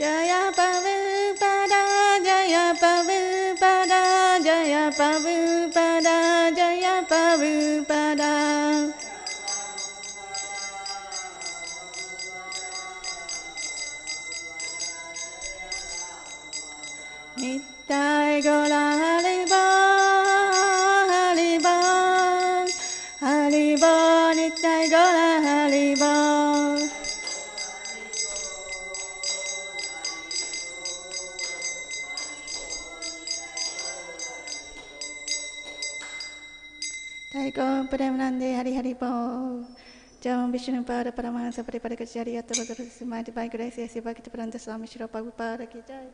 Jaya Prabhupada, Jaya Prabhupada, Jaya Prabhupada, Jaya Prabhupada. Nittai Gola Haribo, Haribo, Haribo, Nittai Gola Haribo. Taiko Premanande Hari Haribo. Jam Vishnu Pada Paramahansa Pariparikacharya Tavadara Srimad by Grace Bhaktivedanta Swami Śrīla Prabhupada Ki Jai.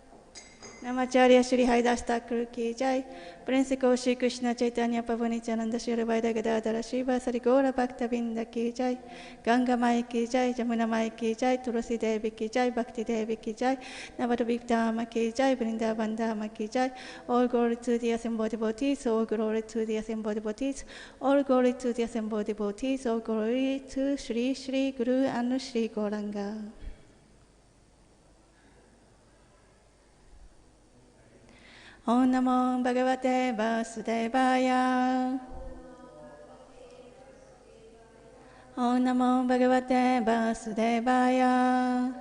Namacharya Shri Haridas Thakur Ki Jai. Prince Shri Krishna Chaitanya Prabhu Nityananda Shri Vaida Gadadhara Srivasari Gaura Bhaktavinda Ki Jai. Ganga Mai Ki Jai, Jamuna Mai Ki Jai, Tulasi Devi Ki Jai, Bhakti Devi Ki Jai, Navadvip Dhama Ki Jai, Vrindavan Dhama Ki Jai. All glory to the assembled devotees, all glory to the assembled devotees, all glory to the assembled devotees, all glory to Shri Shri Guru and Shri Gauranga. Om Namo Bhagavate Vasudevaya. Om Namo Bhagavate Vasudevaya.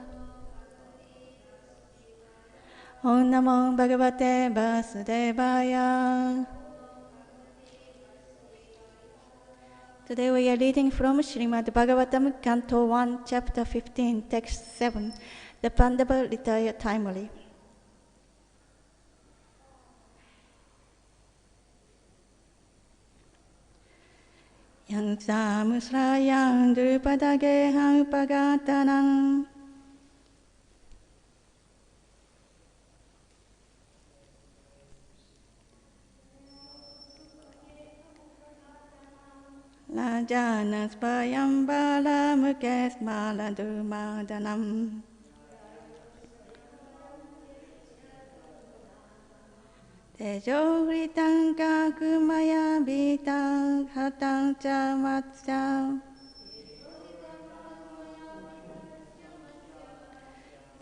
Om Namo Bhagavate Vasudevaya. Today we are reading from Srimad Bhagavatam, Canto 1, Chapter 15, Text 7. The Pandava retire timely. yat-saṁśrayād drupada-geham upāgatānām. rājñāṁ svayaṁvara-mukhe smara-durmadānām. tejo hṛtaṁ khalu mayā-bhihataś hṛtaṁ ca matsyaḥ.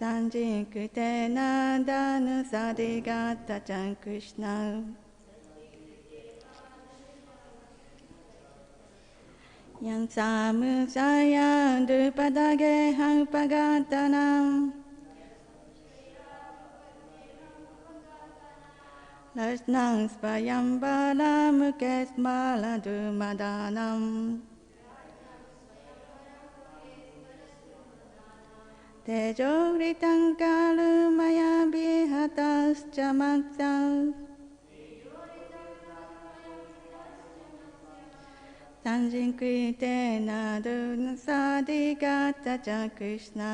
sajjī-kṛtena dhanuṣādhigatā kṛṣṇā. yat-saṁśrayād drupada-geham upāgatānām. kṛṣṇā svayaṁvara-mukhe smara-durmadānām. tejo hṛtaṁ khalu mayābhihataś matsyaḥ. sajjī-kṛtena dhanuṣādhigatā kṛṣṇā.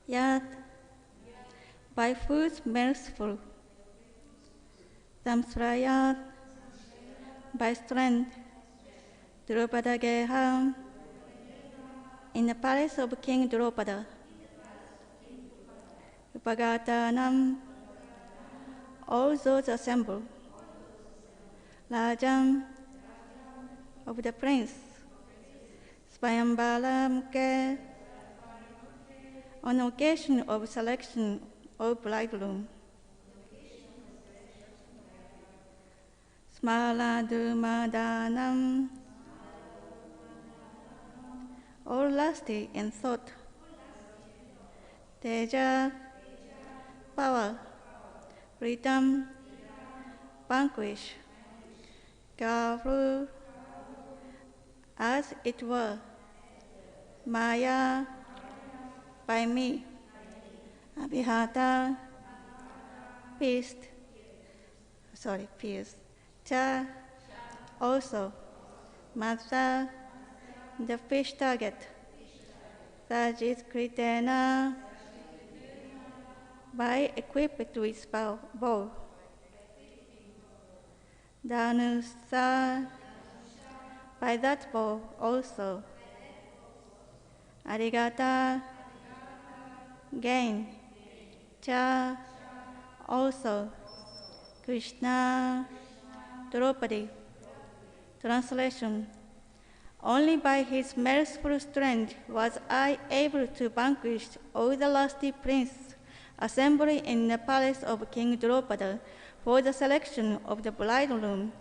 Yat, by whose merciful, saṁśrayāt, by strength, drupada-geham, in the palace of King Drupada, upāgatānām, all those assembled, rājñāṁ, of the prince, svayaṁvara-mukhe, on occasion of selection of bridegroom, smara-durmadānām, all lusty in thought, tejo, power, hṛtam, vanquished, khalu, as it were, mayā, by me, abhihataḥ, peace, tejaḥ, also, matsyaḥ, the fish target, sajjī-kṛtena, by equipped with bow, dhanuṣādhigatā, by that bow also, arigatā, gain, tejaḥ, also, kṛṣṇā, Drupada, translation. Only by his merciful strength was I able to vanquish all the lusty princes assembled in the palace of King Drupada for the selection of the bridegroom.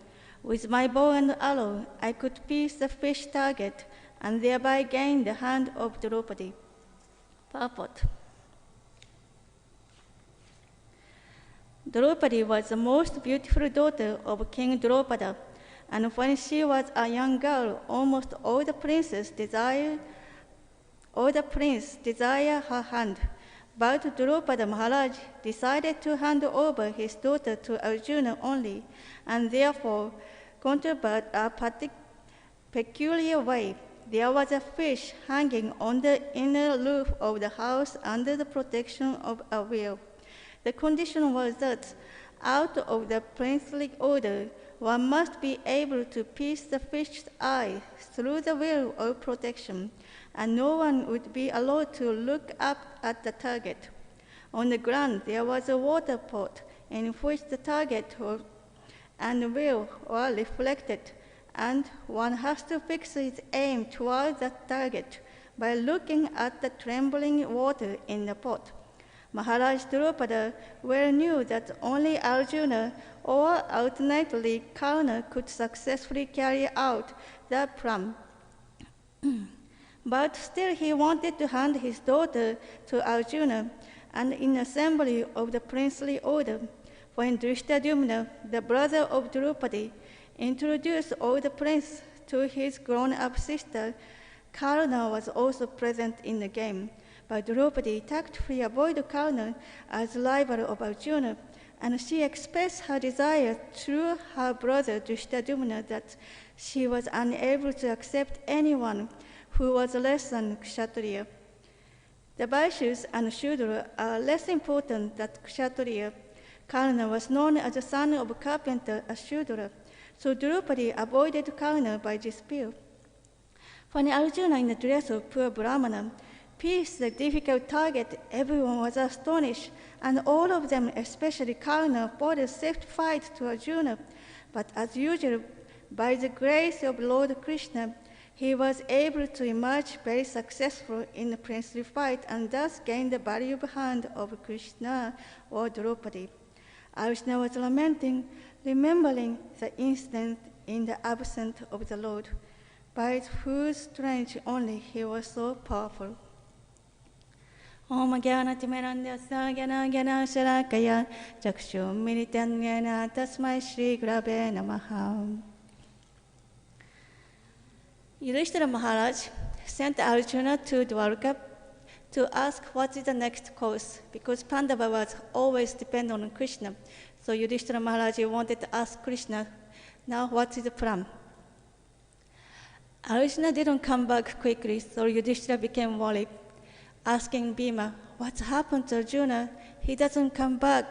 With my bow and arrow, I could pierce the fish target and thereby gain the hand of Drupada. Purport. Drupada was the most beautiful daughter of King Drupada, and when she was a young girl, almost all the princes desire her hand. But Drupada Maharaj decided to hand over his daughter to Arjuna only, and therefore contrived a peculiar way. There was a fish hanging on the inner roof of the house under the protection of a wheel. The condition was that, out of the princely order, one must be able to pierce the fish's eye through the veil of protection, and no one would be allowed to look up at the target. On the ground there was a water pot in which the target and the veil were reflected, and one has to fix his aim toward the target by looking at the trembling water in the pot. Maharaj Drupada well knew that only Arjuna or alternately Kṛṣṇā could successfully carry out the plan. But still he wanted to hand his daughter to Arjuna, and in assembly of the princely order, when Drupada, the brother of Drupada, introduced all the princes to his grown-up sister, Kṛṣṇā was also present in the game. But Drupada tactfully avoided Kṛṣṇā as rival of Arjuna, and she expressed her desire through her brother Drupada that she was unable to accept anyone who was less than Kshatriya. The Vaishyas and Shudra are less important than Kshatriya. Kṛṣṇā was known as the son of a carpenter, a Shudra, so Drupada avoided Kṛṣṇā by dispute. When Arjuna, in the dress of poor Brahmana, pierced the difficult target, everyone was astonished, and all of them, especially Kṛṣṇā, fought a safe fight to Arjuna. But as usual, by the grace of Lord Krishna, he was able to emerge very successful in the princely fight and thus gain the valuable hand of Kṛṣṇā or Drupada. Arjuna was lamenting, remembering the incident in the absence of the Lord, by whose strength only he was so powerful. Om Jnana-timirandhasya Jnana-shalakaya Chakshur-militam Jnana Tasmai Shri-Gurave Namaha. Yudhishthira Maharaj sent Arjuna to Dwarka to ask what is the next course, because Pandava was always dependent on Krishna. So Yudhishthira Maharaj wanted to ask Krishna, now what is the plan? Arjuna didn't come back quickly, so Yudhishthira became worried. asking Bhima, what's happened to Arjuna? He doesn't come back.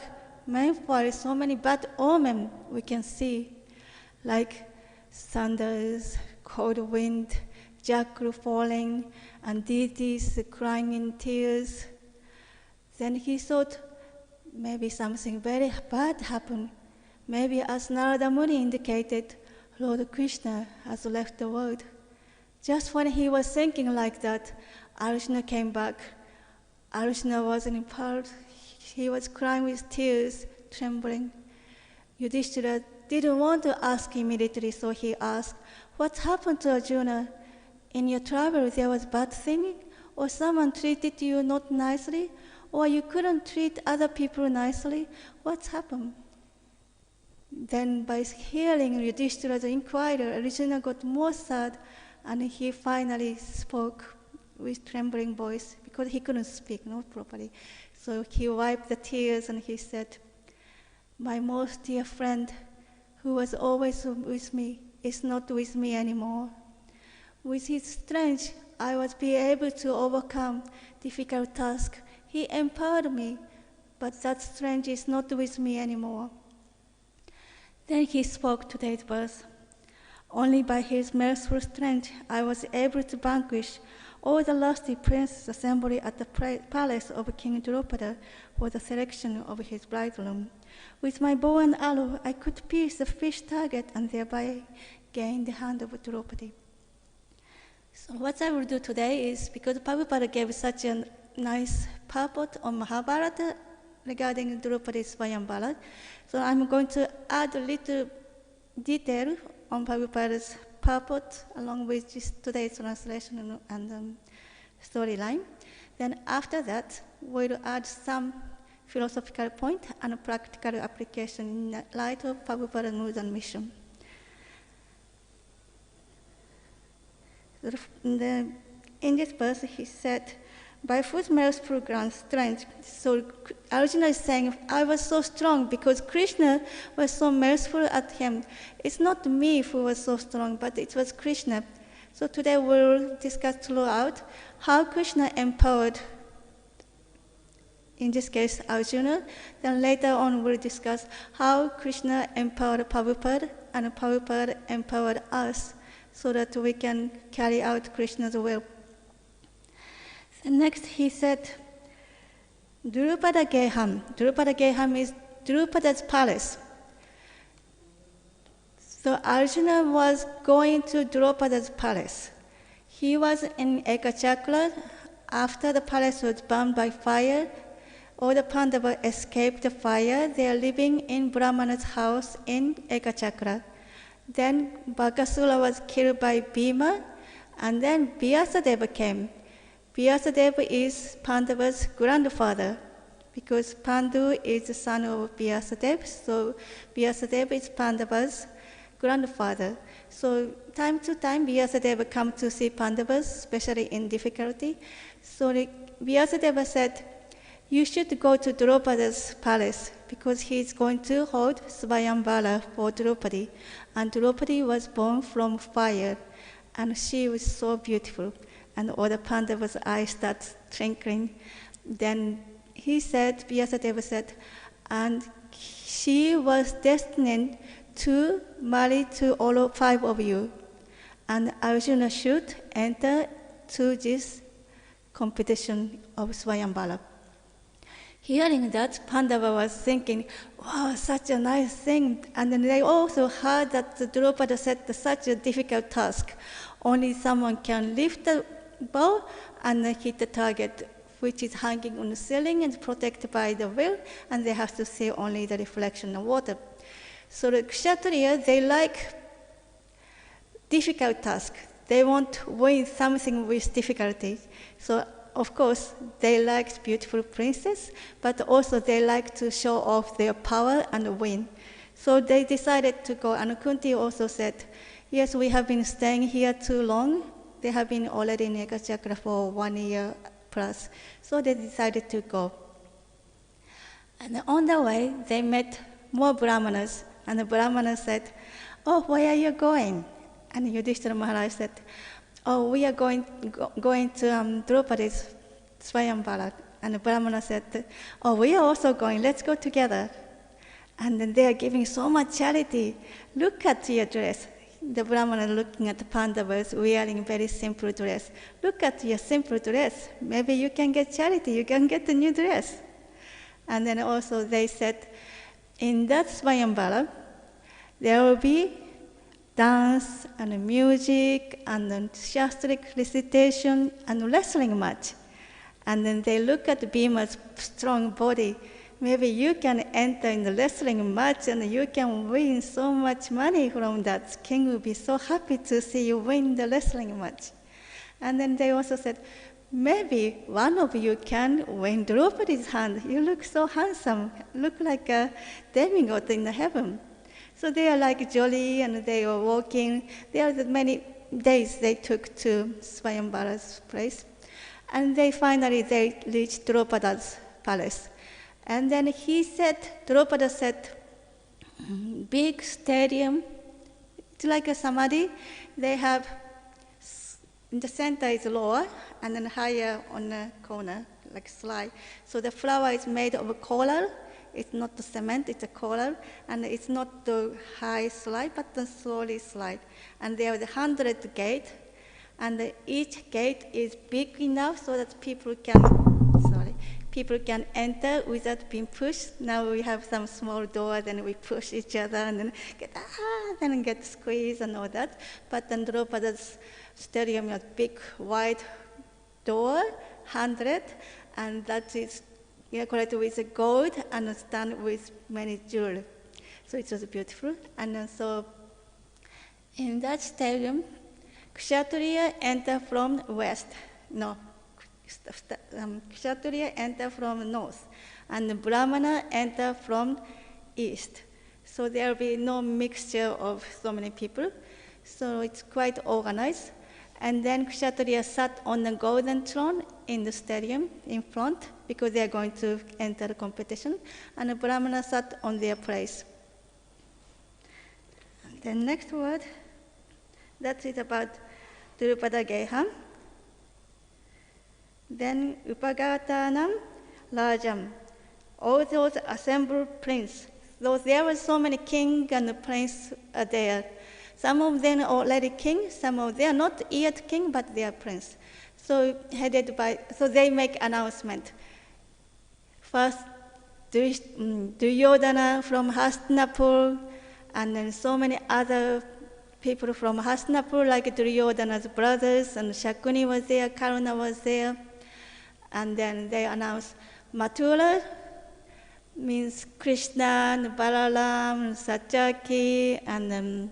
Meanwhile, so many bad omens we can see, like thunders, cold wind, jackal falling, and deities crying in tears. Then he thought, maybe something very bad happened. Maybe, as Narada Muni indicated, Lord Kṛṣṇā has left the world. Just when he was thinking like that, Arjuna came back. Arjuna was in pearl. He was crying with tears, trembling. Yudhishthira didn't want to ask immediately, so he asked, what happened to Arjuna? In your travel there was bad thing? Or someone treated you not nicely? Or you couldn't treat other people nicely? What's happened? Then by hearing Yudhishthira's inquiry, Arjuna got more sad, and he finally spoke with trembling voice, because he couldn't speak properly. So he wiped the tears and he said, my most dear friend, who was always with me, is not with me anymore. With his strength, I was be able to overcome difficult tasks. He empowered me, but that strength is not with me anymore. Then he spoke today's verse. Only by his merciful strength I was able to vanquish all the lusty princes assembled at the palace of King Drupada for the selection of his bridegroom. With my bow and arrow, I could pierce the fish target and thereby gain the hand of Draupadi. So what I will do today is, because Prabhupada gave such a nice purport on Mahabharata regarding Draupadi's svayaṁvara, so I'm going to add a little detail on Prabhupada's purport along with today's translation and storyline. Then after that, we'll add some philosophical point and practical application in light of Prabhupada's mood and mission. In this verse, he said, by whose merciful grand strength. So Arjuna is saying, I was so strong because Kṛṣṇā was so merciful at him. It's not me who was so strong, but it was Kṛṣṇā. So today we'll discuss throughout how Kṛṣṇā empowered, in this case, Arjuna. Then later on we'll discuss how Kṛṣṇā empowered Prabhupada and Prabhupada empowered us so that we can carry out Kṛṣṇā's will. And next he said, drupada-geham. Drupada-geham is Drupada's palace. So Arjuna was going to Drupada's palace. He was in Ekachakra. After the palace was burned by fire, all the Pandavas escaped the fire. They are living in Brahmana's house in Ekachakra. Then Bhagasura was killed by Bhima, and then Vyasadeva came. Vyasadeva is Pandava's grandfather, because Pandu is the son of Vyasadeva, so Vyasadeva is Pandava's grandfather. So time to time, Vyasadeva comes to see Pandavas, especially in difficulty. So Vyasadeva said, you should go to Drupada's palace, because he is going to hold svayaṁvara for Draupadi. And Draupadi was born from fire, and she was so beautiful. And all the Pandavas' eyes start twinkling. Then he said, Vyasadeva said, and she was destined to marry to all 5 of you. And Arjuna should enter to this competition of svayaṁvara. Hearing that, Pandava was thinking, wow, such a nice thing. And then they also heard that the Drupada set such a difficult task. Only someone can lift the bow and hit the target, which is hanging on the ceiling and protected by the wheel, and they have to see only the reflection of water. So the Kshatriya, they like difficult tasks. They want to win something with difficulty. So of course, they like beautiful princess, but also they like to show off their power and win. So they decided to go, and Kunti also said, yes, we have been staying here too long. They have been already in Ekachakra for 1 year plus. So they decided to go. And on the way, they met more Brahmanas. And the Brahmanas said, oh, where are you going? And Yudhishthira Maharaj said, oh, we are going to Draupadi's svayaṁvara. And the Brahmana said, oh, we are also going, let's go together. And then they are giving so much charity. Look at your dress. The Brahmana looking at the Pandavas wearing very simple dress. Look at your simple dress. Maybe you can get charity, you can get a new dress. And then also they said, in that svayaṁvara, there will be dance and music and shastric recitation and wrestling match. And then they look at Bhima's strong body. Maybe you can enter in the wrestling match and you can win so much money from that. King will be so happy to see you win the wrestling match. And then they also said, maybe one of you can win Draupadi's hand. You look so handsome, look like a demigod in the heaven. So they are like jolly and they are walking. There are the many days they took to Swayamvara's place. And finally they reached Drupada's palace. And then Drupada said, big stadium, it's like a samadhi. They have, in the center is lower, and then higher on the corner, like slide. So the flower is made of coral. It's not the cement, it's a coral. And it's not the high slide, but the slowly slide. And there is 100 gates. And each gate is big enough so that people can enter without being pushed. Now we have some small doors and we push each other and then get squeezed and all that. But then Drupada's stadium has big wide door, 100, and that is decorated with gold and stand with many jewelry. So it was beautiful. And so in that stadium, Kshatriya enter from west. No, Kshatriya enter from north, and Brahmana enter from east. So there will be no mixture of so many people. So it's quite organized. And then Kshatriya sat on the golden throne in the stadium in front because they are going to enter the competition. And the Brahmana sat on their place. And the next word, that is about drupada-geham. Then upāgatānāṁ, rājñāṁ. All those assembled princes. There were so many kings and princes there. Some of them are already king, some of them are not yet king, but they are prince. So they make announcement. First, Duryodhana from Hastinapur, and then so many other people from Hastinapur, like Duryodhana's brothers, and Shakuni was there, Karuna was there. And then they announced Mathura, means kṛṣṇā, Balaram, Satyaki, and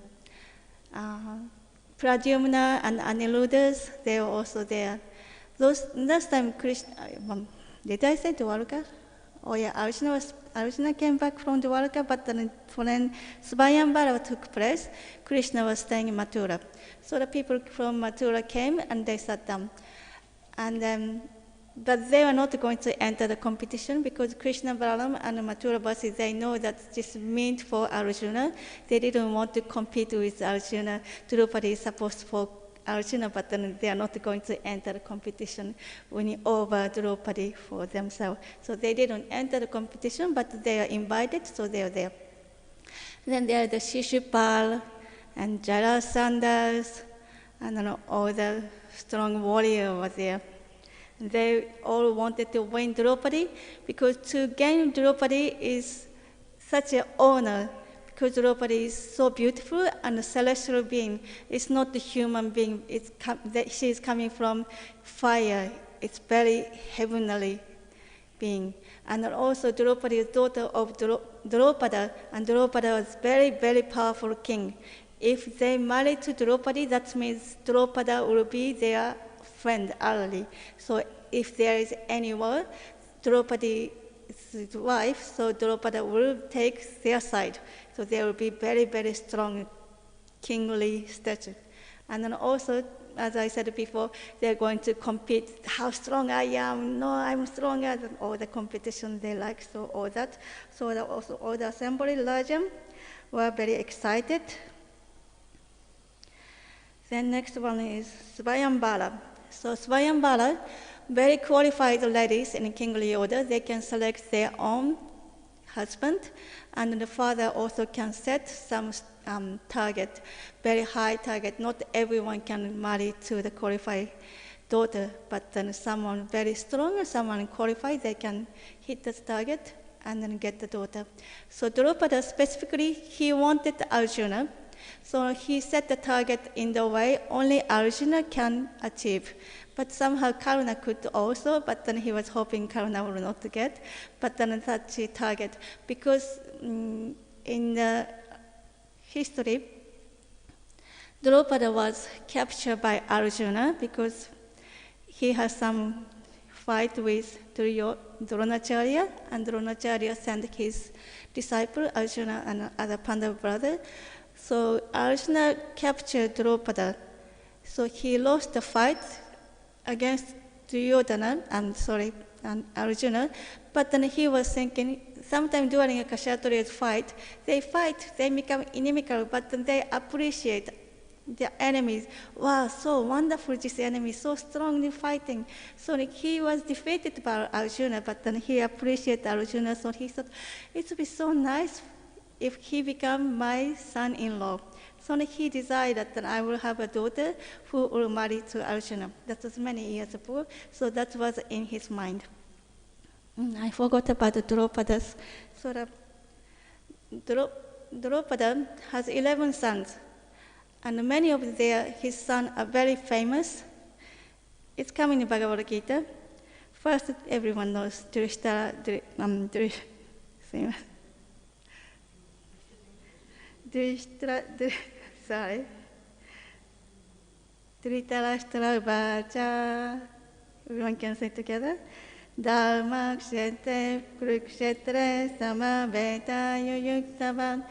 Pradyumna and Aniruddhas, they were also there. Last time Krishna, did I say Dwarka? Oh yeah, Arjuna came back from Dwarka, but then when Svayaṁvara took place, Krishna was staying in Mathura. So the people from Mathura came and they sat down. And but they were not going to enter the competition because Krishna, Balaram, and Mathura Vasi, they know that this meant for Arjuna. They didn't want to compete with Arjuna. Drupadi is supposed for Arjuna, but then they are not going to enter the competition, winning over Drupadi for themselves. So they didn't enter the competition, but they are invited, so they are there. Then there are the Shishupal and Jarasandhas, and then all the strong warriors were there. They all wanted to win Draupadi because to gain Draupadi is such an honor because Draupadi is so beautiful and a celestial being. It's not a human being. She is coming from fire. It's very heavenly being. And also Draupadi is daughter of Drupada, and Drupada was very, very powerful king. If they marry to Draupadi, that means Drupada will be their friend early. So if there is any war, Draupadi's wife, so Drupada will take their side. So there will be very, very strong kingly stature. And then also, as I said before, they're going to compete, how strong I am, no, I'm stronger than all the competition they like, so all that. So also all the assembly, rājñāṁ, were very excited. Then next one is Svayaṁvara. So Svayaṁvara very qualified ladies in kingly order, they can select their own husband, and the father also can set some target, very high target. Not everyone can marry to the qualified daughter, but then someone very strong, someone qualified, they can hit the target and then get the daughter. So Drupada specifically, he wanted Arjuna, so he set the target in the way only Arjuna can achieve. But somehow Karna could also, but then he was hoping Karna would not get, but then that's the target. Because in the history, Drupada was captured by Arjuna because he has some fight with Dronacharya, and Dronacharya sent his disciple Arjuna and other Pandava brother. So Arjuna captured Drupada. So he lost the fight against and Arjuna, but then he was thinking, sometime during a Kshatriya's fight, they become inimical, but then they appreciate the enemies. Wow, so wonderful, this enemy, so strongly fighting. So he was defeated by Arjuna, but then he appreciated Arjuna, so he thought, it would be so nice if he become my son-in-law. So he decided that I will have a daughter who will marry to Arjuna. That was many years ago, so that was in his mind. I forgot about the Drupada's. So Drupada has 11 sons, and many of his sons are very famous. It's coming in Bhagavad Gita. First, everyone knows Dhritarashtra. Everyone can say together. Dharmakshete krukshetre samaveta yuyuktavan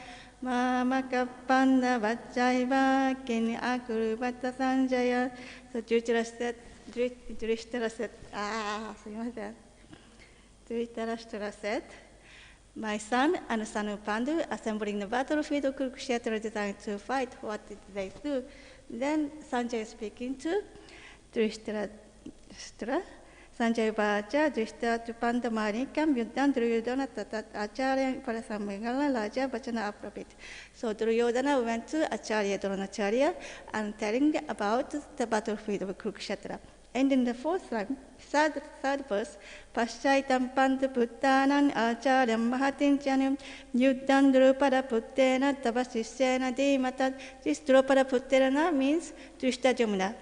mamaka vajjaiva kini akurubata sanjaya. So Dhritarashtra said, my son and the son of Pandu assembling the battlefield of Kurukshetra designed to fight. What did they do? Then Sanjay speaking to Dhritarashtra. Sanjay Bhaja, Dhritarashtra Pandamanikam, Yuddhan Duryodhana Tatat Acharya Parasamagala Raja Bachana Aprabit. So Duryodhana went to Acharya Dronacharya and telling about the battlefield of Kurukshetra. And in the fourth line, third verse, Paschaitam Pandaputtanan Acharyam Mahatinjanam Yuddhan drupada-puttena Tavasisena Dimatat. This drupada-puttena means Drishtajumna,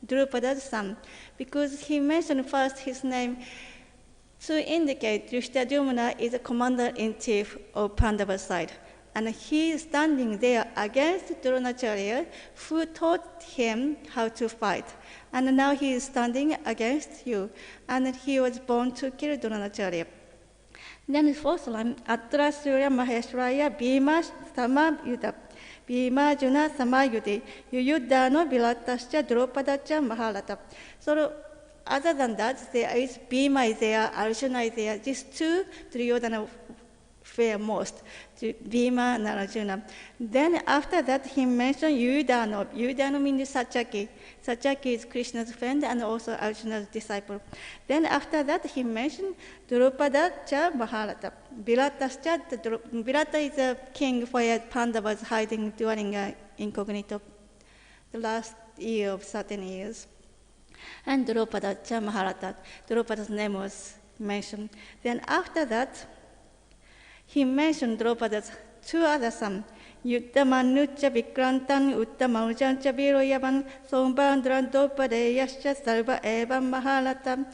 Drupada's son, because he mentioned first his name to indicate Drishtajumna is a commander-in-chief of Pandava side. And he is standing there against Dronacharya, who taught him how to fight. And now he is standing against you. And he was born to kill Dronacharya. Then the fourth line, Atra Surya Maheswaraya Bhima Samayuda. Bhima Juna Samayudi. Yuyuddhano Vilatascha Drupadacha Mahalata. So other than that, there is Bhima is there, Arjuna is there. These two Duryodhana fear most, Bhima and Arjuna. Then after that, he mentioned Yudhano. Yudhano means Satyaki. Satyaki is Krishna's friend and also Arjuna's disciple. Then after that, he mentioned Drupada-cha Maharata. Virata is a king where Panda was hiding during incognito, the last year of certain years. And Drupada-cha Maharata. Drupada's name was mentioned. Then after that, he mentioned Drupada's two other sons, Yuddhamanucha Vikrantan, Uttamaujancha Viroyavan, Sombandran Drupada-yascha Sarva Evam Mahalatam.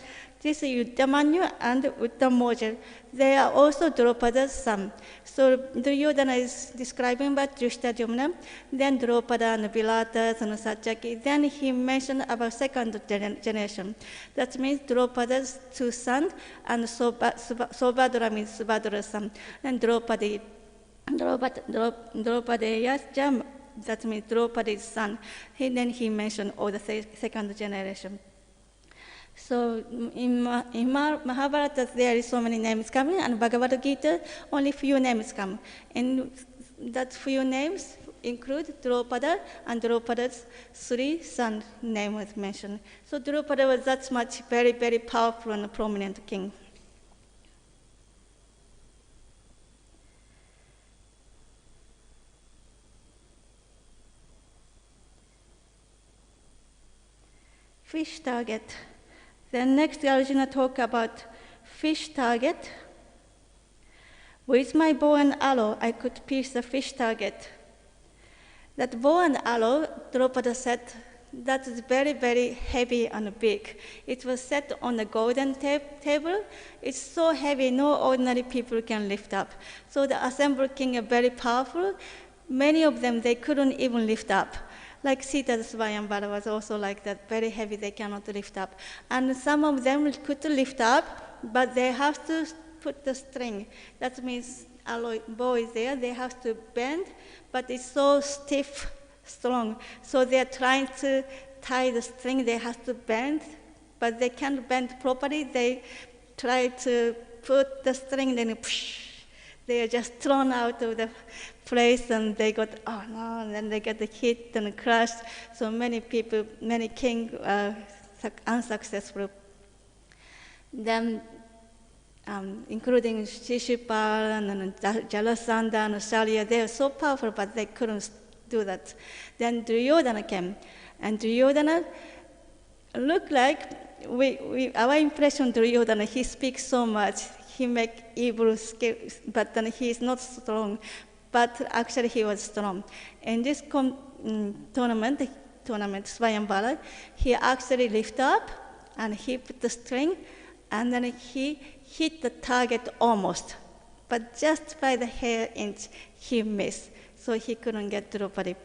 This is Yuddhamanu and Uttamoja. They are also Drupada's sons. So Duryodhana is describing about Drishtajumna, then Drupada and Vilata and Satyaki. Then he mentioned about second generation. That means Drupada's two sons and Sobhadra means Subhadra's son. And Drupada-yascha, that means Draupadi's son. Then he mentioned all the second generation. So in Mahabharata, there is so many names coming, and Bhagavad Gita, only few names come. And that few names include Drupada, and Drupada's 3 sons' name was mentioned. So Drupada was that much very, very powerful and prominent king. Fish target. Then next Arjuna talk about fish target. With my bow and arrow, I could pierce the fish target. That bow and arrow, Drupada said, that is very, very heavy and big. It was set on a golden table. It's so heavy, no ordinary people can lift up. So the assembled king are very powerful. Many of them, they couldn't even lift up. Like Sita's svayaṁvara was also like that, very heavy, they cannot lift up. And some of them could lift up, but they have to put the string. That means a bow is there, they have to bend, but it's so stiff, strong. So they're trying to tie the string, they have to bend, but they can't bend properly. They try to put the string, then they are just thrown out of the place, and they got, oh no, and then they get hit and crushed. So many people, many kings are unsuccessful. Then, including Shishupal and Jarasandha and Shalya, they are so powerful, but they couldn't do that. Then Duryodhana came, and Duryodhana looked like, our impression Duryodhana, he speaks so much, he makes evil skills, but then he is not strong. But actually he was strong. In this tournament, Svayaṁvara, he actually lifted up and he put the string, and then he hit the target almost. But just by the hair inch, he missed. So he couldn't get Draupadi.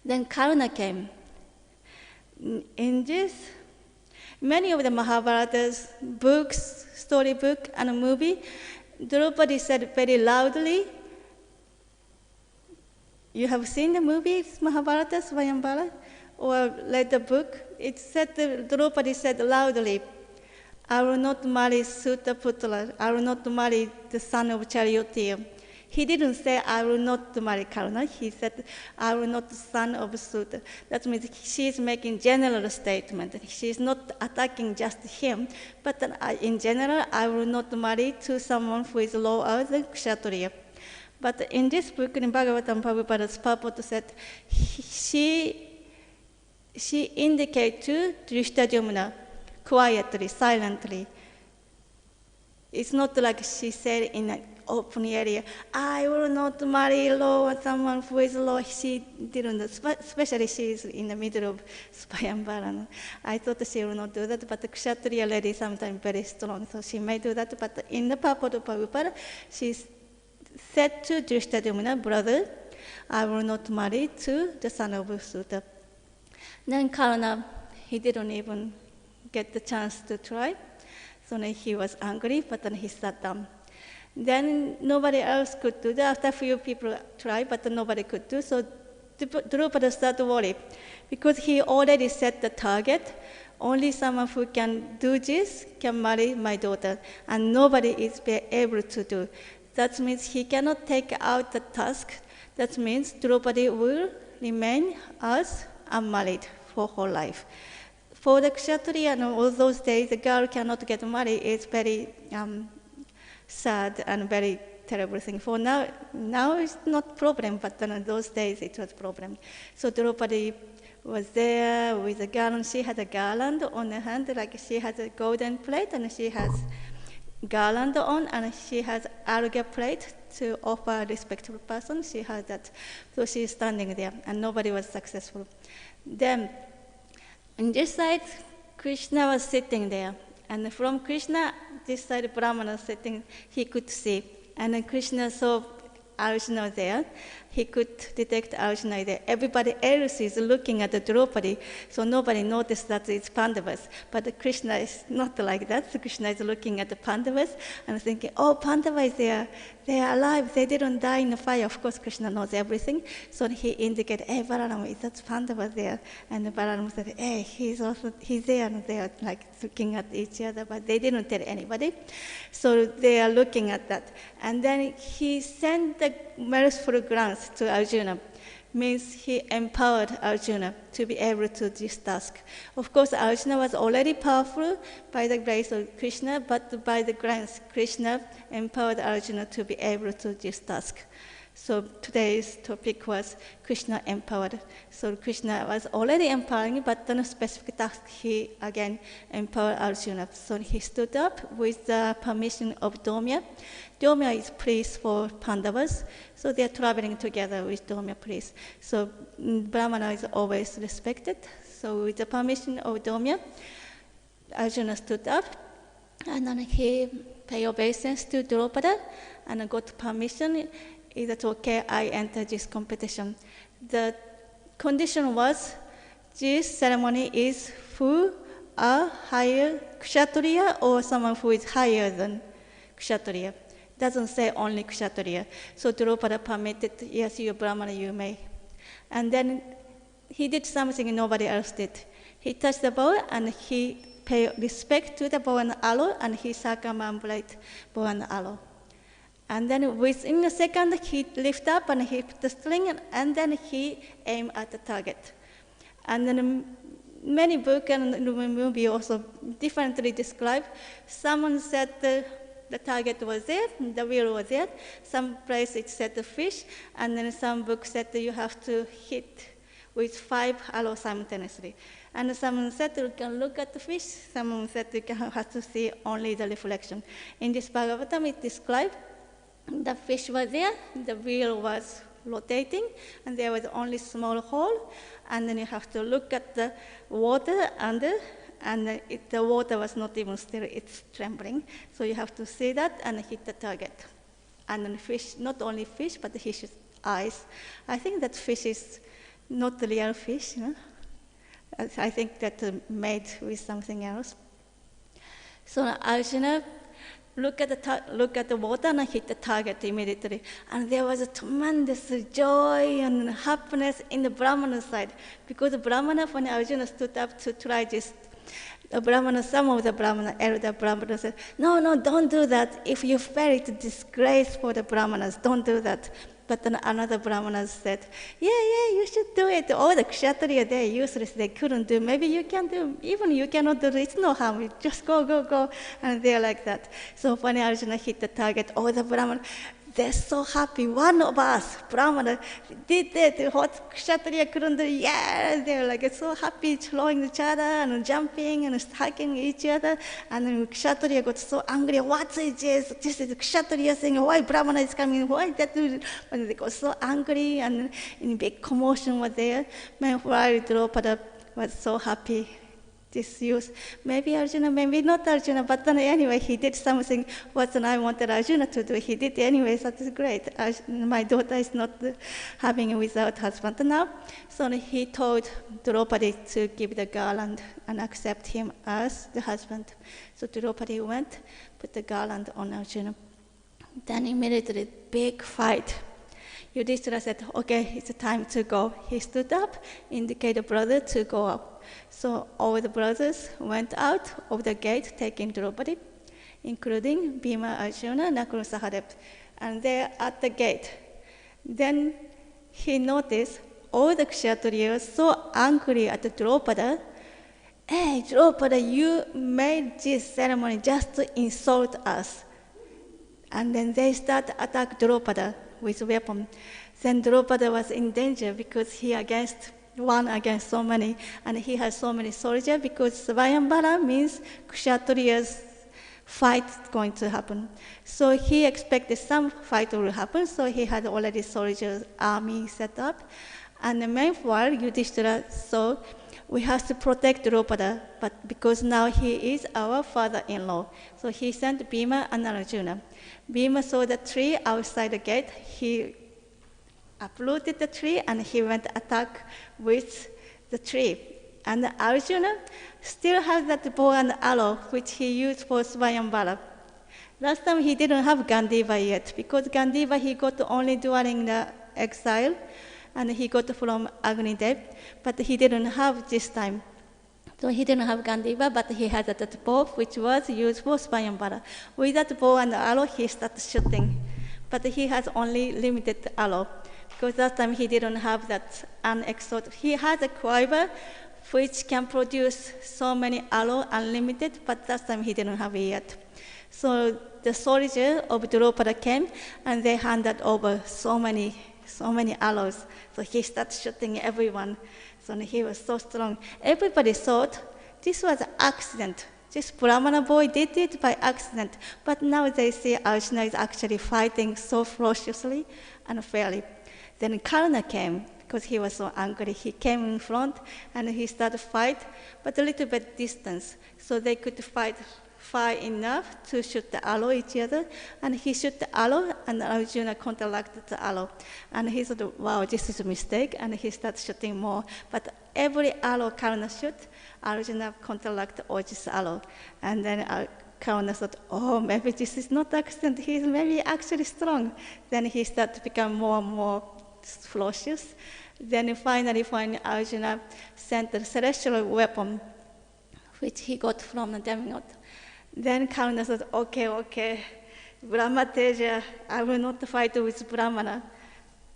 Then Karna came. In this, many of the Mahabharata's books, storybook and movie, Draupadi said very loudly. You have seen the movie Mahabharata, Svayaṁvara, or read the book? It said, Draupadi said loudly, I will not marry Sutaputra, I will not marry the son of charioteer. He didn't say, I will not marry Karna. He said, I will not son of Suta. That means she is making general statement. She is not attacking just him, but in general, I will not marry to someone who is lower than Kshatriya. But in this book, in Bhagavatam, Prabhupada's purport said, she indicates to Drishtadyumna quietly, silently. It's not like she said in an open area, I will not marry low or someone who is low. She didn't, especially she is in the middle of Svayaṁvara. I thought she will not do that, but the Kshatriya lady is sometimes very strong, so she may do that. But in the purport of Prabhupada, she said to Drishtadyumna, brother, I will not marry to the son of Suta. Then Karna, he didn't even get the chance to try. So then he was angry, but then he sat down. Then nobody else could do that. After a few people tried, but nobody could do. So Drupada started worry, because he already set the target. Only someone who can do this can marry my daughter, and nobody is able to do. That means he cannot take out the task. That means Draupadi will remain as unmarried for her life. For the Kshatriya, all those days, the girl cannot get married. It's very sad and very terrible thing. For now it's not problem, but in those days it was problem. So Draupadi was there with a garland. She had a garland on her hand, like she has a golden plate, and she has garland on, and she has alga plate to offer a respectable person. She has that. So she's standing there, and nobody was successful. Then, on this side, Krishna was sitting there. And from Krishna, this side Brahmana sitting, he could see. And then Krishna saw Arjuna there. He could detect Arjuna there. Everybody else is looking at the Draupadi, so nobody noticed that it's Pandavas. But Krishna is not like that. So Krishna is looking at the Pandavas and thinking, oh, Pandava is there. They are alive. They didn't die in the fire. Of course, Krishna knows everything. So he indicated, hey, Balaram, is that Pandava there? And Balaram said, hey, he's there. And they are like looking at each other, but they didn't tell anybody. So they are looking at that. And then he sent the merciful glance to Arjuna. means he empowered Arjuna to be able to do this task. Of course, Arjuna was already powerful by the grace of Krishna, but by the grace Krishna empowered Arjuna to be able to do this task. So today's topic was Krishna empowered. So Krishna was already empowering, but on a specific task, he again empowered Arjuna. So he stood up with the permission of Dhaumya. Dhaumya is priest for Pandavas, so they are traveling together with Dhaumya priest. So Brahmana is always respected. So with the permission of Dhaumya, Arjuna stood up, and then he paid obeisance to Drupada, and got permission. Is it okay I enter this competition? The condition was this ceremony is who are higher kshatriya or someone who is higher than kshatriya. Doesn't say only kshatriya. So Drupada permitted, yes, you Brahmana, you may. And then he did something nobody else did. He touched the bow and he paid respect to the bow and arrow, and he circumambulated bow and arrow. And then within a second, he lifted up and he put the string, and then he aimed at the target. And then many books and movie also differently describe. Someone said the target was there, the wheel was there. Some place it said the fish, and then some books said that you have to hit with 5 arrows simultaneously. And someone said you can look at the fish. Someone said you have to see only the reflection. In this Bhagavatam, it described the fish was there, the wheel was rotating, and there was only small hole, and then you have to look at the water under, and the water was not even still, it's trembling. So you have to see that and hit the target. And then fish, not only fish, but the fish's eyes. I think that fish is not the real fish. You know? I think that made with something else. So Arjuna look at the water and hit the target immediately. And there was a tremendous joy and happiness in the Brahmana side, because the Brahmana, when Arjuna stood up to try this, the Brahmana, some of the Brahmana, elder Brahmana said, no, don't do that. If you fail, it's a disgrace for the Brahmanas, don't do that. But then another Brahmana said, yeah, you should do it. All the kshatriya, they're useless, they couldn't do. Maybe you can do, even you cannot do it, it's no harm, just go. And they're like that. So when Arjuna hit the target, all the Brahmana, they're so happy. One of us, Brahmana, did it. What kshatriya couldn't do, yeah. They're like so happy, throwing each other and jumping and hugging each other. And then kshatriya got so angry. What is this? This is kshatriya saying, why Brahmana is coming? Why that? But they got so angry, and in big commotion was there. Meanwhile, Drupada was so happy. This use, maybe Arjuna, maybe not Arjuna, but then anyway, he did something what I wanted Arjuna to do. He did anyway, so that's great. My daughter is not having without husband now. So he told Draupadi to give the garland and accept him as the husband. So Draupadi went, put the garland on Arjuna. Then immediately, big fight. Yudhishthira said, okay, it's time to go. He stood up, indicated the brother to go up. So all the brothers went out of the gate, taking Draupadi, including Bhima, Arjuna, Nakula, Sahadev. And they're at the gate. Then he noticed all the kshatriyas so angry at Drupada. Hey, Drupada, you made this ceremony just to insult us. And then they start to attack Drupada with weapon. Then Drupada was in danger because he one against so many, and he has so many soldiers, because svayaṁvara means kshatriyas fight going to happen. So he expected some fight will happen, so he had already soldiers army set up. And meanwhile, Yudhishthira saw we have to protect Drupada, but because now he is our father-in-law. So he sent Bhima and Arjuna. Bhima saw the tree outside the gate. He uprooted the tree and he went to attack with the tree. And Arjuna still has that bow and arrow which he used for svayaṁvara. Last time he didn't have Gandiva yet, because Gandiva he got only during the exile, and he got from Agnidev, but he didn't have this time. So he didn't have Gandiva, but he had that bow which was used for svayaṁvara. With that bow and arrow he started shooting, but he has only limited arrow. because that time he didn't have that unexhausted. He had a quiver which can produce so many arrows, unlimited, but that time he didn't have it yet. So the soldier of Drupada came, and they handed over so many arrows. So he started shooting everyone. So he was so strong. Everybody thought this was an accident. This Brahmana boy did it by accident. But now they see Arjuna is actually fighting so ferociously and fairly. Then Kṛṣṇā came, because he was so angry. He came in front and he started to fight, but a little bit distance. So they could fight far enough to shoot the arrow each other. And he shot the arrow, and Arjuna counteracted the arrow. And he thought, wow, this is a mistake. And he started shooting more. But every arrow Kṛṣṇā shot, Arjuna counteracted all this arrow. And then Kṛṣṇā thought, oh, maybe this is not accident. He's maybe actually strong. Then he started to become more and more ferocious. Then finally Arjuna sent a celestial weapon, which he got from the demigod. Then Kṛṣṇā said, okay, Brahma Teja, I will not fight with Brahmana.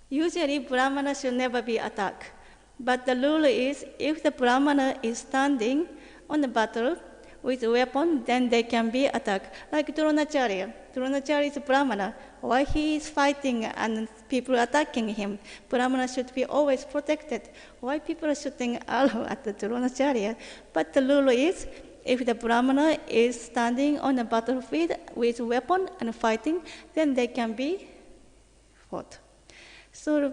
Usually Brahmana should never be attacked. But the rule is, if the Brahmana is standing on the battle with a weapon, then they can be attacked. Like Dronacharya. Dronacharya is a Brahmana. Why he is fighting and people attacking him? Brahmana should be always protected. Why people are shooting arrow at the Dronacharya? But the rule is, if the Brahmana is standing on the battlefield with a weapon and fighting, then they can be fought. So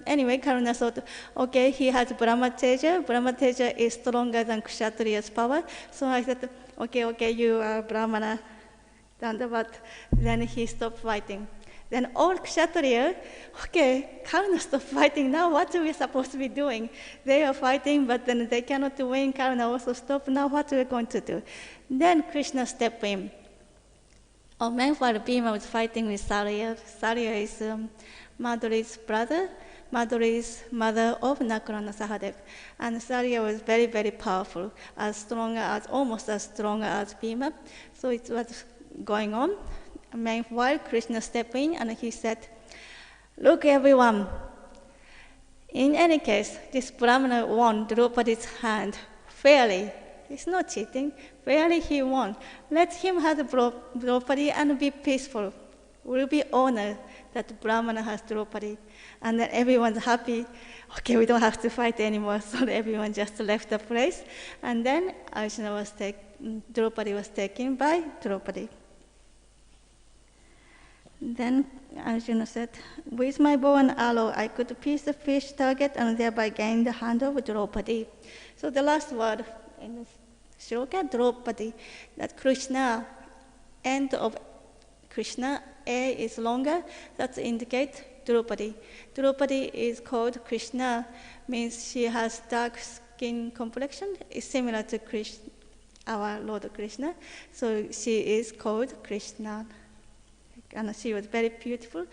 anyway, Kṛṣṇā thought, okay, he has Brahma Teja. Brahma Teja is stronger than Kshatriya's power. So I said, okay, you are Brahmana. Dandavat. Then he stopped fighting. Then all Kshatriya, okay, Kṛṣṇā stopped fighting. Now what are we supposed to be doing? They are fighting, but then they cannot win. Kṛṣṇā also stopped. Now what are we going to do? Then Krishna stepped in. Meanwhile, Bhima was fighting with Sarya. Sarya is Madhuri's brother. Madhuri is mother of Nakarana Sahadeva. And Sarya was very, very powerful, almost as strong as Bhima. So it was going on. Meanwhile, Krishna stepped in and he said, look everyone, in any case, this Brahmana won Draupadi's hand fairly. It's not cheating. Fairly he won. Let him have Draupadi and be peaceful. We'll be honored that Brahmana has Draupadi. And then everyone's happy. Okay, we don't have to fight anymore. So everyone just left the place. And then Draupadi was taken by Draupadi. Then Arjuna said, with my bow and arrow, I could pierce the fish target and thereby gain the hand of Draupadi. So the last word in this shloka, Draupadi, that Kṛṣṇā, end of Kṛṣṇā, A is longer, that indicates Draupadi. Draupadi is called Kṛṣṇā, means she has dark skin complexion. It's similar to our Lord Kṛṣṇā. So she is called Kṛṣṇā. And she was very beautiful.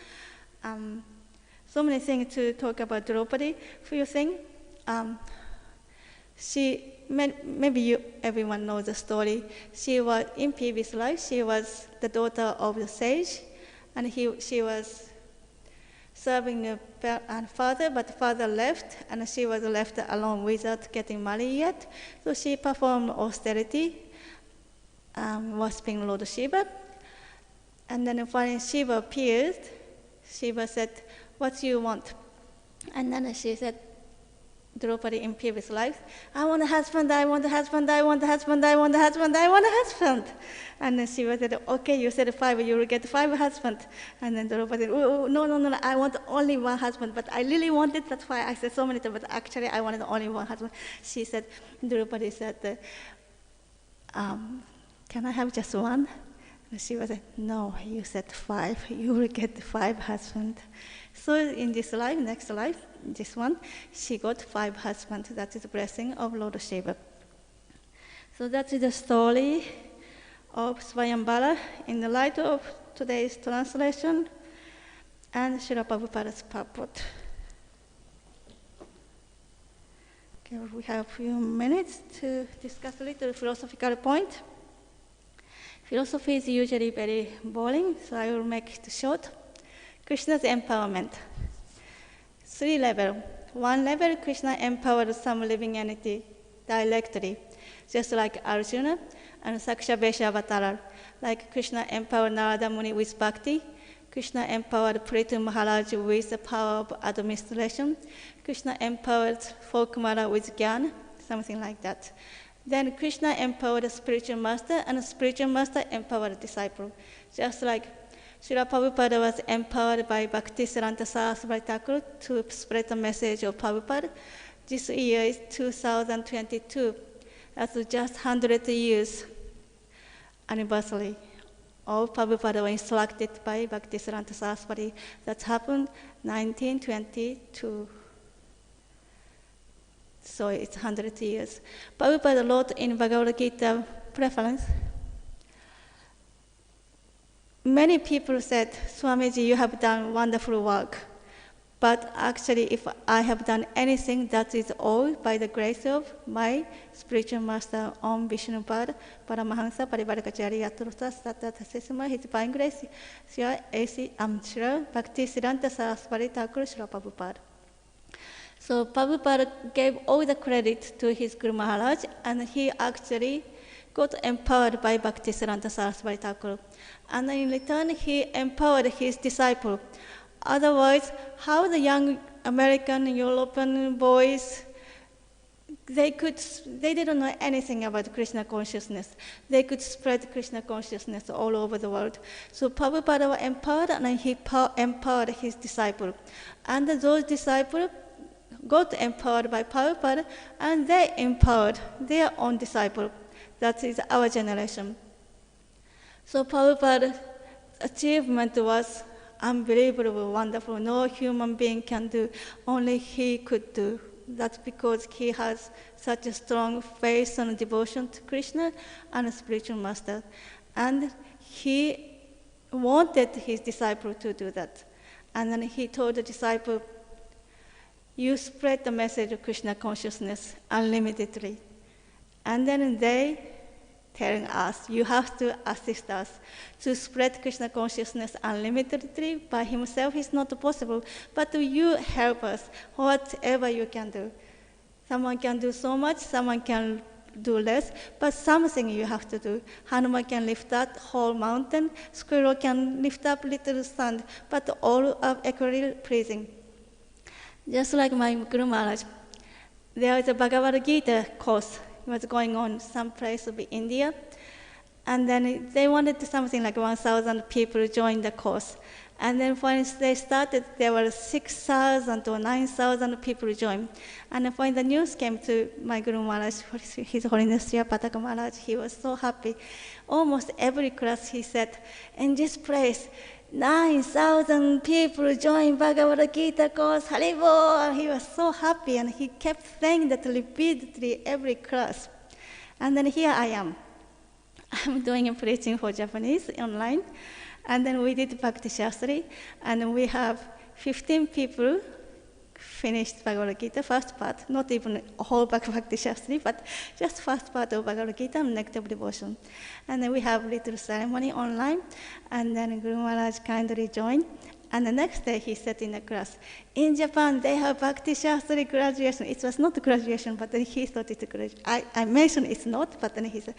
So many things to talk about Draupadi. Few things. Maybe everyone knows the story. She was in previous life. She was the daughter of the sage, and she was serving the father, but the father left, and she was left alone without getting married yet. So she performed austerity, worshipping Lord Shiva. And then when Shiva appeared, Shiva said, what do you want? And then she said, Draupadi in previous life, I want a husband, I want a husband, I want a husband, I want a husband, I want a husband. And then Shiva said, okay, you said 5, you will get 5 husbands. And then Draupadi said, no, I want only one husband, but I really wanted, that's why I said so many times, but actually I wanted only one husband. She said, Draupadi said, can I have just one? She was like, no, you said 5, you will get 5 husbands. So in this life, next life, this one, she got 5 husbands. That is the blessing of Lord Shiva. So that is the story of Svayaṁvara in the light of today's translation and Srila Prabhupada's purport. Okay, we have a few minutes to discuss a little philosophical point. Philosophy is usually very boring, so I will make it short. Krishna's empowerment. 3 levels. 1 level, Krishna empowered some living entity directly, just like Arjuna and Saksha Avatar. Like Krishna empowered Narada Muni with bhakti, Krishna empowered Prithu Maharaj with the power of administration, Krishna empowered Folkumara with jnana, something like that. Then Krishna empowered a spiritual master, and a spiritual master empowered a disciple. Just like Srila Prabhupada was empowered by Bhaktisiddhanta Saraswati Thakur to spread the message of Prabhupada. This year is 2022. That's just 100 years anniversary of Prabhupada was instructed by Bhaktisiddhanta Saraswati. That happened 1922. So it's 100 years. Prabhupada wrote in Bhagavad Gita preference, many people said, Swamiji, you have done wonderful work. But actually, if I have done anything, that is all by the grace of my spiritual master, Om Vishnupada, Paramahansa, Parivargacharya, Sattva, his divine grace, Sri Amshra, Bhaktisiddhanta Saraswati Thakur, Srila Prabhupada. So Prabhupada gave all the credit to his Guru Maharaj, and he actually got empowered by Bhaktisiddhanta Saraswati Thakur. And in return, he empowered his disciple. Otherwise, how the young American, European boys, they didn't know anything about Krishna consciousness. They could spread Krishna consciousness all over the world. So Prabhupada was empowered, and he empowered his disciple. And those disciples got empowered by Prabhupada, and they empowered their own disciple. That is our generation. So Prabhupada's achievement was unbelievable, wonderful. No human being can do, only he could do. That's because he has such a strong faith and devotion to Krishna and a spiritual master. And he wanted his disciple to do that. And then he told the disciple, you spread the message of Krishna consciousness unlimitedly. And then they telling us, you have to assist us to spread Krishna consciousness unlimitedly. By himself is not possible, but you help us, whatever you can do. Someone can do so much, someone can do less, but something you have to do. Hanuman can lift up whole mountain, squirrel can lift up little sand, but all are equally pleasing. Just like my Guru Maharaj, there is a Bhagavad Gita course. It was going on some place of India, and then they wanted something like 1,000 people join the course. And then when they started, there were 6,000 or 9,000 people joined. And when the news came to my Guru Maharaj, His Holiness Sri Pataka Maharaj, he was so happy. Almost every class he said, in this place, 9,000 people joined Bhagavad Gita course, Haribo! He was so happy, and he kept saying that repeatedly every class. And then here I am. I'm doing a preaching for Japanese online. And then we did Bhakti Shastri, and we have 15 people finished Bhagavad Gita, first part, not even a whole Bhakti Shastri, but just first part of Bhagavad Gita and Nectar Devotion. And then we have little ceremony online, and then Guru Maharaj kindly joined. And the next day he said in the class, in Japan they have Bhakti Shastri graduation. It was not graduation, but then he thought it's graduation. I mentioned it's not, but then he said,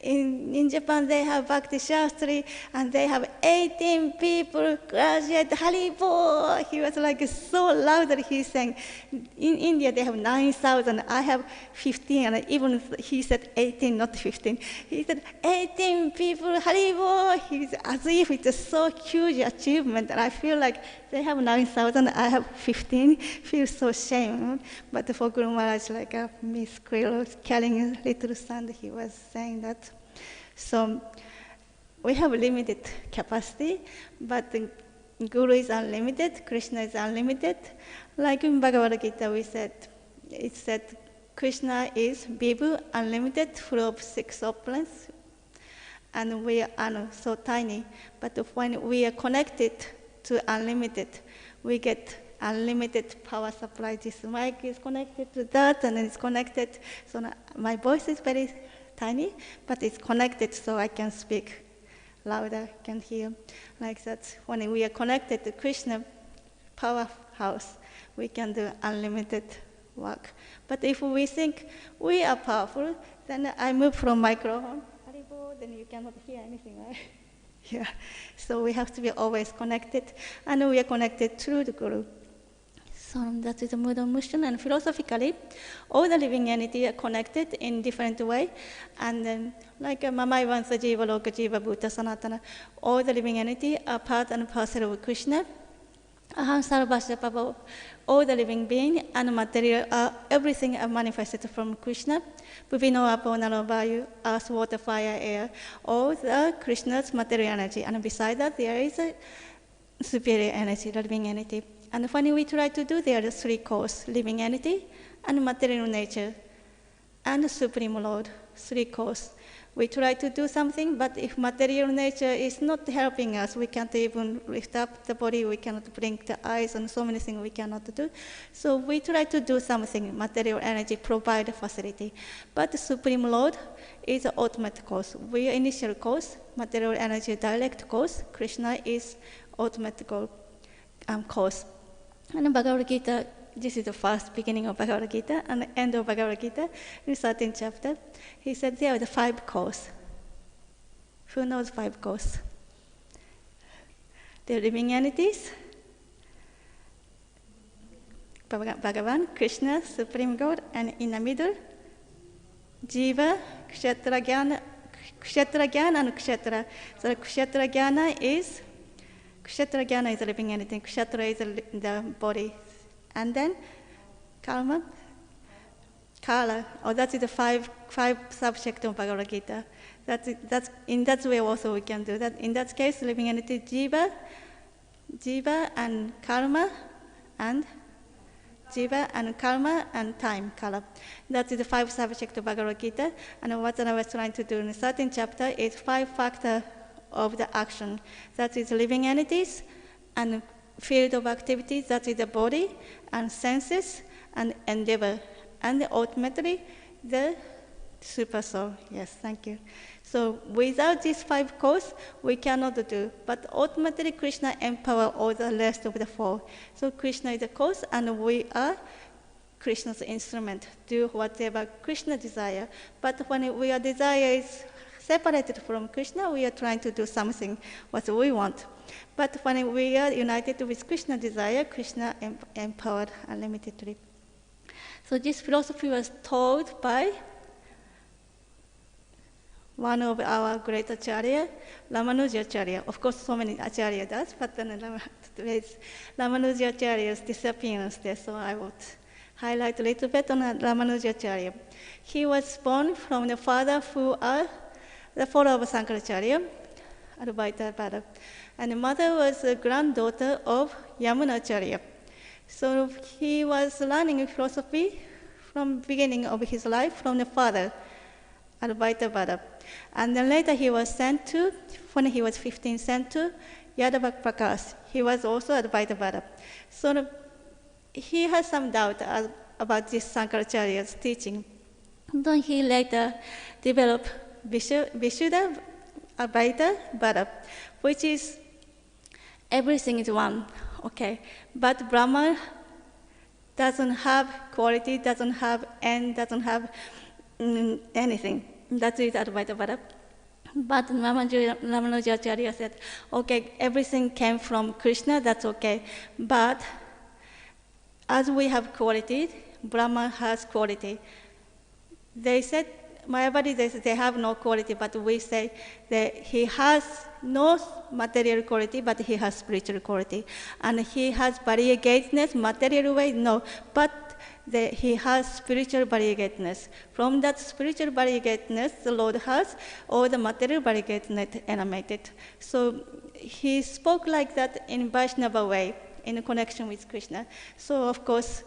in Japan they have Bhakti Shastri, and they have 18 people graduate, Haribo! He was like so loud that he's saying, in India they have 9,000, I have 15, and even he said 18, not 15. He said, 18 people, Haribo! He's as if it's a so huge achievement, and I feel like they have 9,000, I have 15, feel so shame. But for Guru Maharaj, like a Miss Squirrel carrying a little sand, he was saying that. So we have limited capacity, but the Guru is unlimited, Krishna is unlimited. Like in Bhagavad Gita, it said, Krishna is Vibhu, unlimited, full of 6 opulence, and we are so tiny. But when we are connected to unlimited, we get unlimited power supply. This mic is connected to that, and it's connected. So my voice is very tiny, but it's connected so I can speak louder, can hear like that. When we are connected to Krishna powerhouse, we can do unlimited work. But if we think we are powerful, then I move from microphone, then you cannot hear anything, right? Yeah. So we have to be always connected, and we are connected through the Guru. So that is the mode of motion, and philosophically, all the living entity are connected in different way, and then like Mamai Vansa Jiva Loka Jiva Bhuta Sanatana, all the living entity are part and parcel of Krishna. Aham Sarvasya Pava, all the living being and material are everything are manifested from Krishna. Bhuvino Apo Nalo Vayu, earth, water, fire, air, all the Krishna's material energy, and beside that there is a superior energy, the living entity. And when we try to do, there are three causes: living entity, and material nature, and the Supreme Lord, three causes. We try to do something, but if material nature is not helping us, we can't even lift up the body, we cannot blink the eyes, and so many things we cannot do. So we try to do something, material energy provide a facility. But the Supreme Lord is the ultimate cause. We are initial cause, material energy direct cause, Kṛṣṇā is ultimate goal, cause. And Bhagavad Gita, this is the first beginning of Bhagavad Gita, and the end of Bhagavad Gita, in the 13th chapter, he said there are the 5 causes. Who knows 5 causes? The living entities, Bhagavan, Krishna, Supreme God, and in the middle, Jiva, Kshetra-gyan, and Kshetra. So Kshetra-gyana is the living entity, Kshetra is the body. And then karma, kala, that is the five subjects of Bhagavad Gita. That's in that way also we can do that. In that case, living entity jiva and karma, and jiva and karma and time, kala. That is the 5 subjects of Bhagavad Gita. And what I was trying to do in the 13th chapter is 5 factors of the action. That is living entities and field of activity, that is the body and senses and endeavor, and ultimately the super soul. Yes, thank you. So without these 5 causes, we cannot do. But ultimately, Krishna empowers all the rest of the 4. So Krishna is the cause, and we are Krishna's instrument. Do whatever Krishna desire. But when our desire is separated from Krishna, we are trying to do something what we want. But when we are united with Krishna desire, Krishna empowered unlimitedly. So this philosophy was taught by one of our great acharya, Ramanujacharya. Of course, so many acharya does, but then Ramanujacharya's disappearance there, so I would highlight a little bit on Ramanujacharya. He was born from the father who are the follower of Shankaracharya, Advaita. And the mother was a granddaughter of Yamunacharya. So he was learning philosophy from the beginning of his life from the father, Advaita. And then later he was sent to, when he was 15, sent to Yadavakrakash. He was also Advaita. So he has some doubt about this Shankaracharya's teaching. Then he later developed Vishuddha Advaita Vada, which is everything is one, okay? But Brahma doesn't have quality, doesn't have end, doesn't have anything. That is Advaita Vada. But Ramanujacharya said, okay, everything came from Krishna, that's okay. But as we have quality, Brahma has quality. They said, mayābhihataś, they say they have no quality, but we say that he has no material quality, but he has spiritual quality. And he has variegatedness, material way, no, but he has spiritual variegatedness. From that spiritual variegatedness, the Lord has all the material variegatedness animated. So he spoke like that in Vaishnava way, in connection with Krishna. So of course,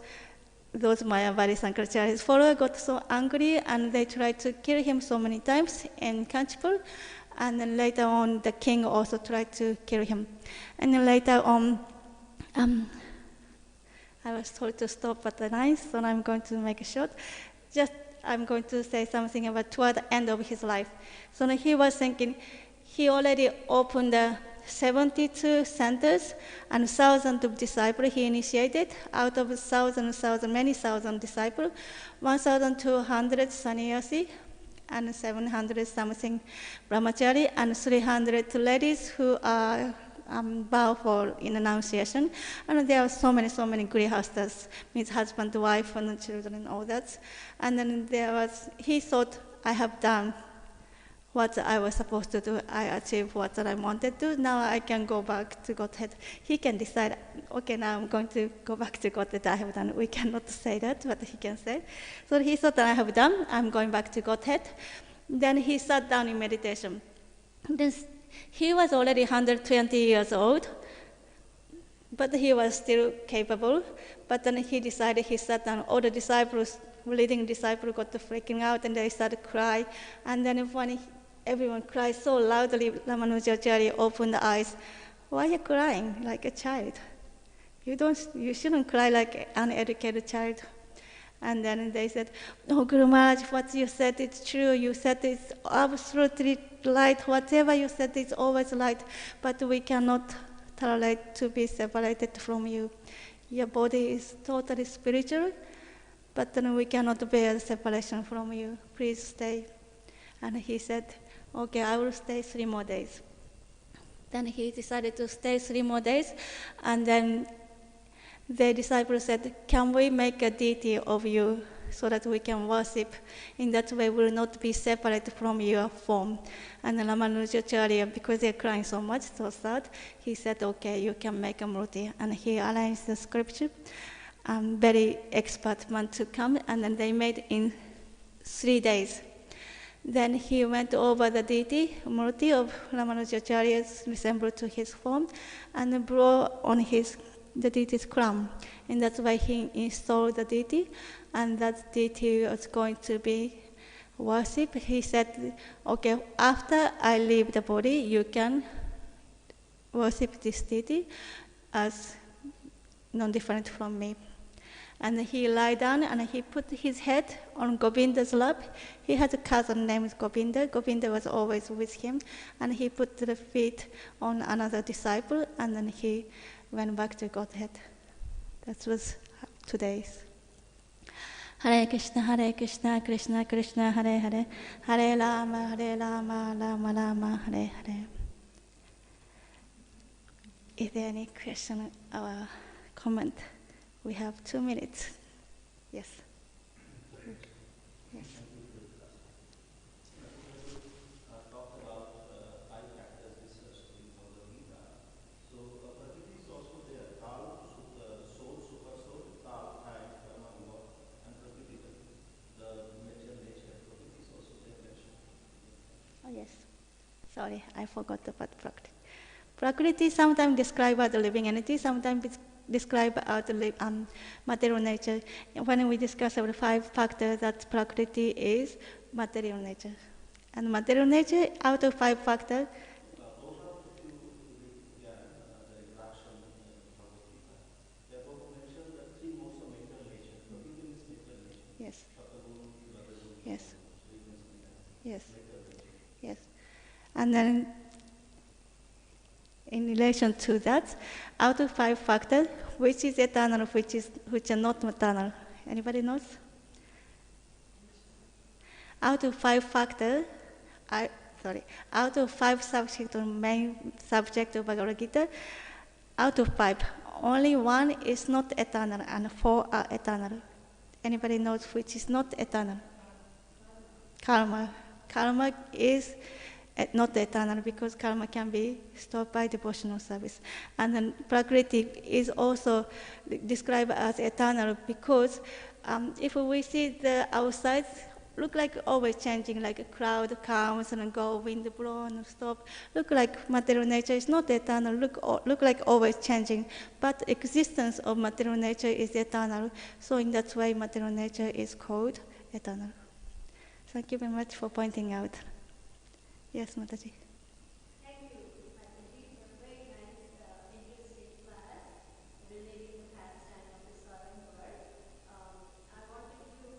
those Mayābhihataś Shankaracharya's followers got so angry, and they tried to kill him so many times in Kanchipur. And then later on, the king also tried to kill him. And then later on, I was told to stop at the 9th, so I'm going to make it short. I'm going to say something about toward the end of his life. So he was thinking, he already opened the 72 centers and thousands of disciples he initiated. Out of many thousand disciples, 1,200 sannyasi and 700 something brahmachari and 300 ladies who are vow for in Annunciation. And there are so many grihastas, means husband, wife, and children, and all that. And then he thought, I have done what I was supposed to do. I achieved what I wanted to. Now I can go back to Godhead. He can decide, okay, now I'm going to go back to Godhead. I have done. We cannot say that, but he can say. So he thought that I have done. I'm going back to Godhead. Then he sat down in meditation. Then he was already 120 years old, but he was still capable. But then he decided, he sat down. All the disciples, leading disciples, got to freaking out, and they started to cry. And then when everyone cried so loudly, Ramanujacharya opened the eyes. Why are you crying like a child? You shouldn't cry like an uneducated child. And then they said, "Oh, Guru Maharaj, what you said is true. You said it's absolutely right. Whatever you said is always right. But we cannot tolerate to be separated from you. Your body is totally spiritual, but then we cannot bear separation from you. Please stay." And he said, "Okay, I will stay 3 more days." Then he decided to stay 3 more days, and then the disciples said, "Can we make a deity of you so that we can worship? In that way, we will not be separated from your form." And Ramanujacharya, because they're crying so much, so sad, he said, "Okay, you can make a murti." And he arranged the scripture. Very expert man to come, and then they made in 3 days. Then he went over the deity, murti of Ramanujacharya's resembled to his form, and brought on the deity's crown. And that's why he installed the deity, and that deity was going to be worshipped. He said, "Okay, after I leave the body, you can worship this deity as non-different from me." And he lied down and he put his head on Govinda's lap. He had a cousin named Govinda. Govinda was always with him. And he put the feet on another disciple, and then he went back to Godhead. That was today's. Hare Krishna, Krishna Krishna, Hare Hare, Hare Rama, Rama Rama, Hare Hare. Is there any question or comment? We have 2 minutes. Yes. Yes. Talked about 5 factors discussed in Bhagavad-gītā. So, Prakriti is also there. Khalu, soul, super soul, Tal, time, karma, and Prakriti, the nature. Prakriti is also there mentioned. Oh, yes. Sorry, I forgot about Prakriti. Prakriti sometimes described as the living entity, sometimes it's described as the material nature. When we discuss about 5 factors, that Prakriti is material nature. And material nature, out of 5 factors, Those are the few, the interaction they both mentioned the 3 modes of mental nature. Prakriti is mental nature. yes, Shatagun, yes, yes, mental nature. yes. And then in relation to that, out of 5 factors, which is eternal, which are not eternal? Anybody knows? Out of 5 factors, out of 5 subjects, main subject of Bhagavad Gita, out of 5, only 1 is not eternal, and 4 are eternal. Anybody knows which is not eternal? Karma. Karma is not eternal, because karma can be stopped by devotional service. And then Prakriti is also described as eternal, because if we see the outside, look like always changing, like a cloud comes and go, wind blows and stop. Look like material nature is not eternal, look like always changing. But existence of material nature is eternal. So in that way, material nature is called eternal. Thank you very much for pointing out. Yes, Mataji. Thank you, Mataji, for a very nice, interesting class relating to pastime of the southern world. I wanted to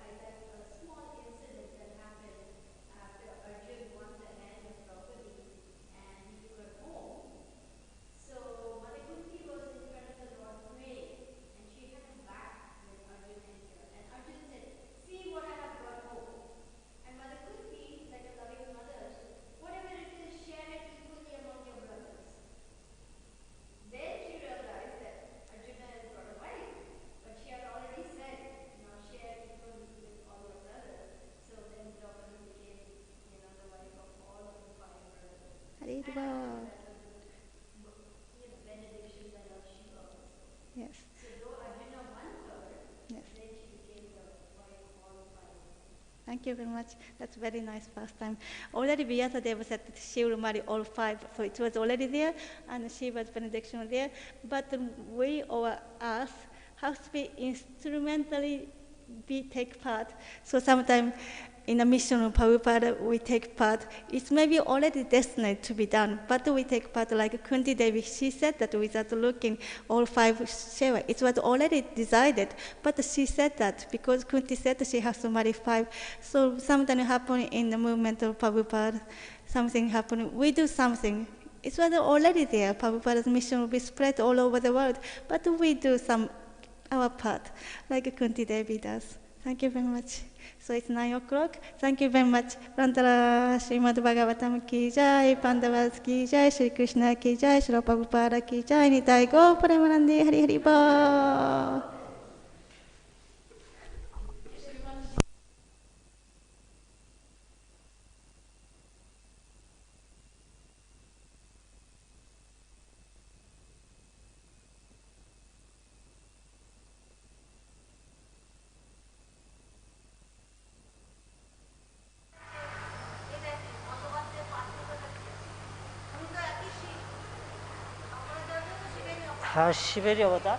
highlight a small incident that happened after Arjun won the hand of Draupadi, and he took her home. Yes. Yes. Thank you very much. That's very nice pastime. Already Vyasa said that she will marry all five, so it was already there, and she was benediction there. But we or us have to be instrumentally take part. So sometimes in the mission of Prabhupada, we take part. It's maybe already destined to be done, but we take part like Kunti Devi. She said that without looking, all five Sheva. It was already decided, but she said that because Kunti said that she has to marry five. So something happened in the movement of Prabhupada, something happened. We do something. It was already there. Prabhupada's mission will be spread all over the world, but we do our part, like Kunti Devi does. Thank you very much. So it's 9 o'clock. Thank you very much. Prantara Srimad Bhagavatam ki jai, Pandavas ki jai, Shri Krishna ki jai, Shri Prabhupada ki jai, Nitai Go Premanande Hari Hari Bo. 시베리아보다